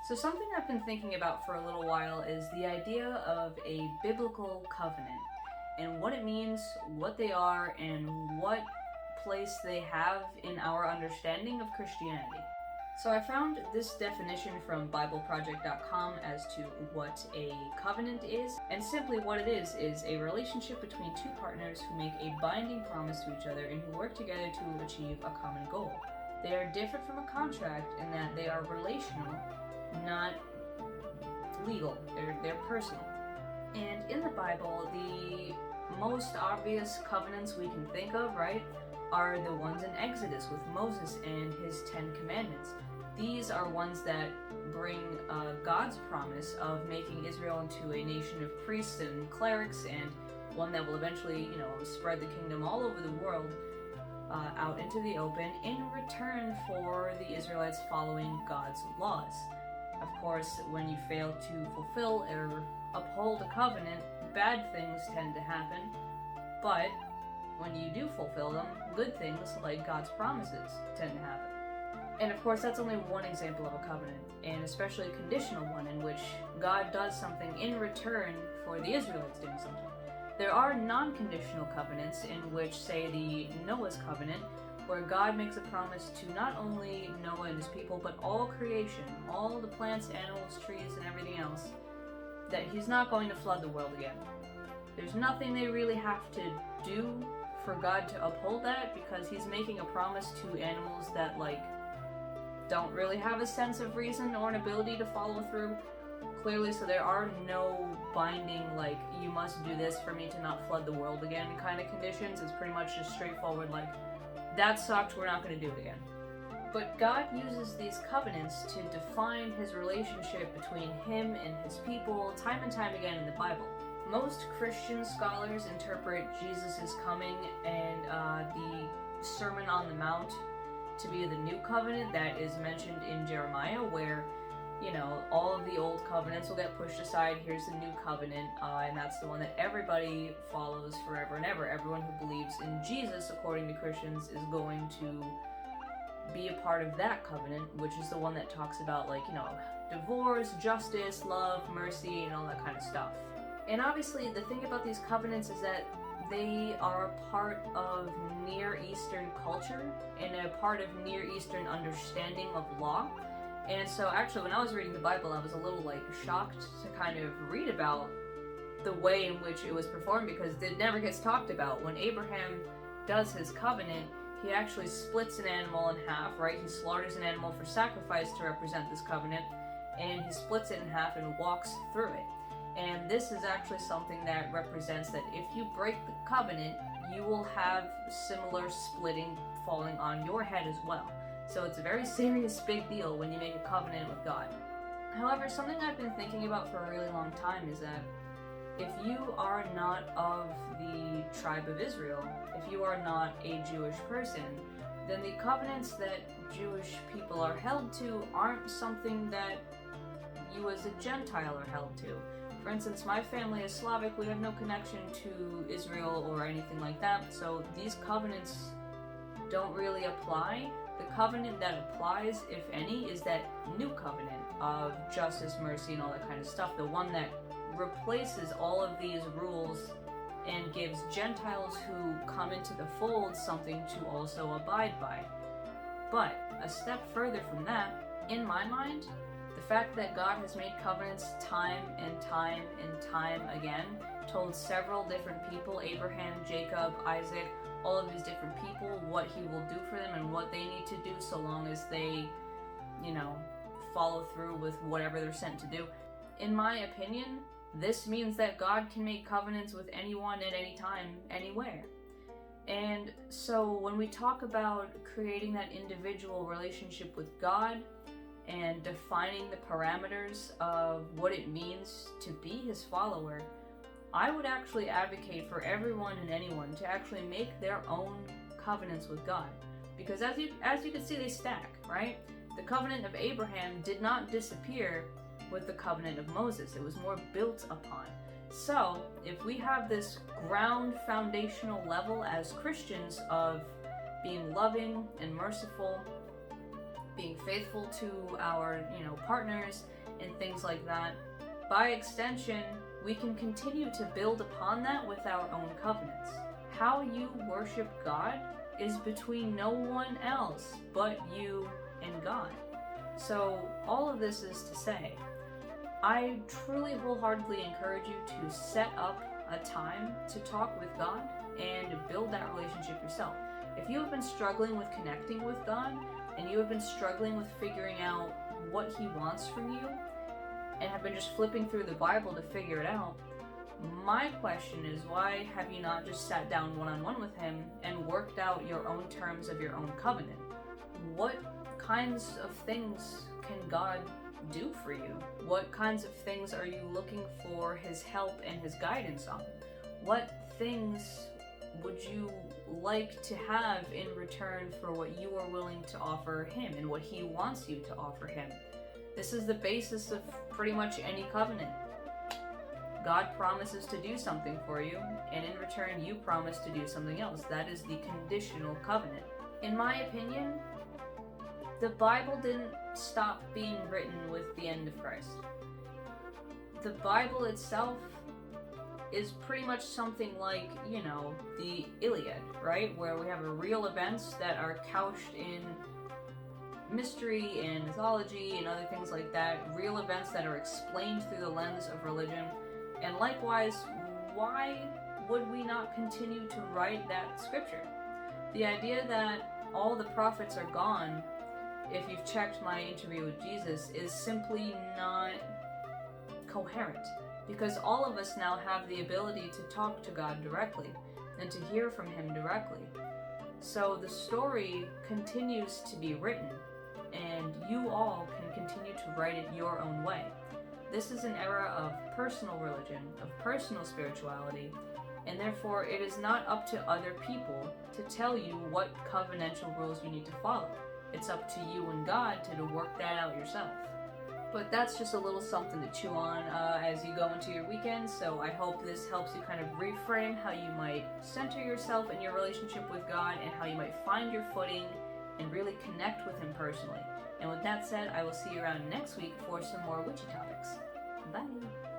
So something I've been thinking about for a little while is the idea of a biblical covenant and what it means, what they are, and what place they have in our understanding of Christianity. So I found this definition from BibleProject.com as to what a covenant is, and simply what it is a relationship between two partners who make a binding promise to each other and who work together to achieve a common goal. They are different from a contract in that they are relational, not legal. They're personal. And in the Bible, the most obvious covenants we can think of, right, are the ones in Exodus with Moses and his 10 Commandments. These are ones that bring God's promise of making Israel into a nation of priests and clerics, and one that will eventually, spread the kingdom all over the world, out into the open in return for the Israelites following God's laws. Of course, when you fail to fulfill or uphold a covenant, bad things tend to happen, but when you do fulfill them, good things like God's promises tend to happen. And of course, that's only one example of a covenant, and especially a conditional one in which God does something in return for the Israelites doing something. There are non-conditional covenants in which, say, the Noah's covenant, where God makes a promise to not only Noah and his people, but all creation, all the plants, animals, trees, and everything else, that he's not going to flood the world again. There's nothing they really have to do for God to uphold that, because he's making a promise to animals that, don't really have a sense of reason or an ability to follow through, clearly, so there are no binding, you must do this for me to not flood the world again kind of conditions. It's pretty much just straightforward, that sucked, we're not going to do it again. But God uses these covenants to define his relationship between him and his people time and time again in the Bible. Most Christian scholars interpret Jesus' coming and the Sermon on the Mount to be the new covenant that is mentioned in Jeremiah, where, all of the old covenants will get pushed aside. Here's the new covenant, and that's the one that everybody follows forever and ever. Everyone who believes in Jesus, according to Christians, is going to be a part of that covenant, which is the one that talks about, divorce, justice, love, mercy, and all that kind of stuff. And obviously, the thing about these covenants is that they are a part of Near Eastern culture and a part of Near Eastern understanding of law. And so actually, when I was reading the Bible, I was a little shocked to kind of read about the way in which it was performed, because it never gets talked about. When Abraham does his covenant, he actually splits an animal in half, right? He slaughters an animal for sacrifice to represent this covenant, and he splits it in half and walks through it. And this is actually something that represents that if you break the covenant, you will have similar splitting falling on your head as well. So it's a very serious, big deal when you make a covenant with God. However, something I've been thinking about for a really long time is that if you are not of the tribe of Israel, if you are not a Jewish person, then the covenants that Jewish people are held to aren't something that you as a Gentile are held to. For instance, my family is Slavic, we have no connection to Israel or anything like that, so these covenants don't really apply. The covenant that applies, if any, is that new covenant of justice, mercy, and all that kind of stuff, the one that replaces all of these rules and gives Gentiles who come into the fold something to also abide by. But a step further from that, in my mind, the fact that God has made covenants time and time and time again, told several different people, Abraham, Jacob, Isaac, all of these different people, what he will do for them and what they need to do so long as they, follow through with whatever they're sent to do. In my opinion, this means that God can make covenants with anyone at any time, anywhere. And so when we talk about creating that individual relationship with God and defining the parameters of what it means to be his follower, I would actually advocate for everyone and anyone to actually make their own covenants with God. Because as you can see, they stack, right? The covenant of Abraham did not disappear with the covenant of Moses. It was more built upon. So, if we have this ground foundational level as Christians of being loving and merciful, being faithful to our, partners, and things like that. By extension, we can continue to build upon that with our own covenants. How you worship God is between no one else but you and God. So all of this is to say, I truly wholeheartedly encourage you to set up a time to talk with God and build that relationship yourself. If you have been struggling with connecting with God, and you have been struggling with figuring out what He wants from you, and have been just flipping through the Bible to figure it out, my question is, why have you not just sat down one-on-one with Him and worked out your own terms of your own covenant? What kinds of things can God do for you? What kinds of things are you looking for His help and His guidance on? What things would you like to have in return for what you are willing to offer Him and what He wants you to offer Him? This is the basis of pretty much any covenant. God promises to do something for you, and in return you promise to do something else. That is the conditional covenant. In my opinion, the Bible didn't stop being written with the end of Christ. The Bible itself is pretty much something like, the Iliad, right? Where we have real events that are couched in mystery and mythology and other things like that. Real events that are explained through the lens of religion. And likewise, why would we not continue to write that scripture? The idea that all the prophets are gone, if you've checked my interview with Jesus, is simply not coherent. Because all of us now have the ability to talk to God directly and to hear from Him directly. So the story continues to be written, and you all can continue to write it your own way. This is an era of personal religion, of personal spirituality, and therefore it is not up to other people to tell you what covenantal rules you need to follow. It's up to you and God to work that out yourself. But that's just a little something to chew on as you go into your weekend, so I hope this helps you kind of reframe how you might center yourself in your relationship with God and how you might find your footing and really connect with Him personally. And with that said, I will see you around next week for some more witchy topics. Bye!